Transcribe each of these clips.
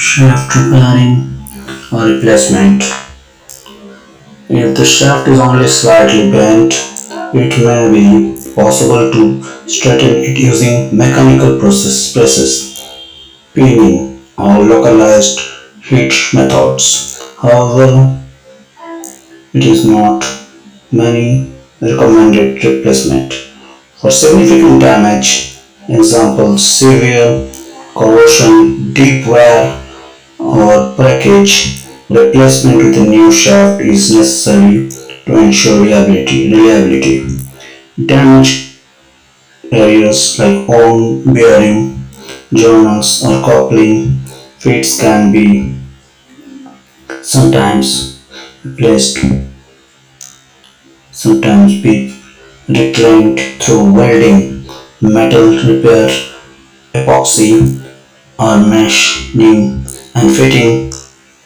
shaft repairing or replacement. If the shaft is only slightly bent, it may be possible to straighten it using mechanical presses, peening, or localized heat methods. However, it is not many recommended replacement. For significant damage, example severe corrosion, deep wear, or breakage, replacement with a new shaft is necessary to ensure reliability. Damaged areas like horn bearing, journals, or coupling feet can be sometimes replaced, sometimes be reclaimed through welding, metal repair, epoxy, or machining and fitting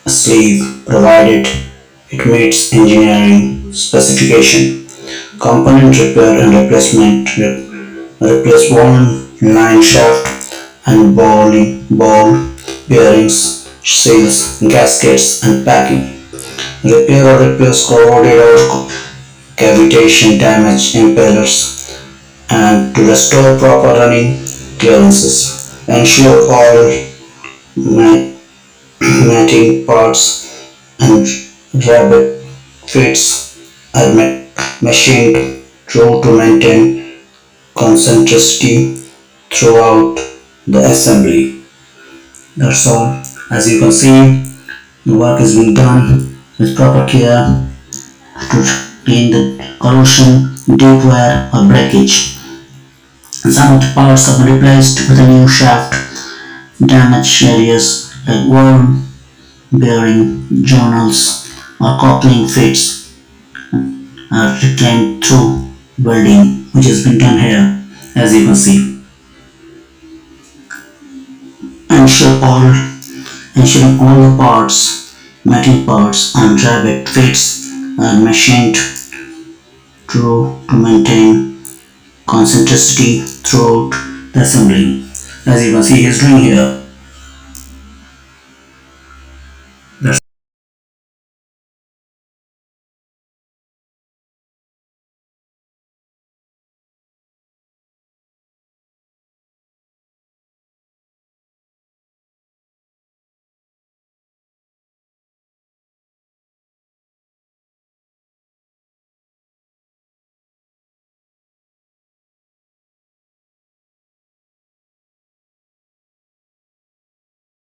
a sleeve provided it meets engineering specification. Component repair and replacement replace worn line shaft and ball bearings, seals, gaskets, and packing. Repair or replace corroded or cavitation damaged impellers and to restore proper running clearances. Ensure all matting parts and rabbet fits are machined through to maintain concentricity throughout the assembly. That's all. As you can see, the work is being done with proper care to clean the corrosion, deep wear or breakage. And some of the parts have been replaced with a new shaft. Damaged areas like worn bearing, journals or coupling fits are reclaimed through welding, which has been done here, as you can see. Ensuring all the parts, metal parts and rabbet fits are machined through to maintain concentricity throughout the assembly. As you can see, he is doing here.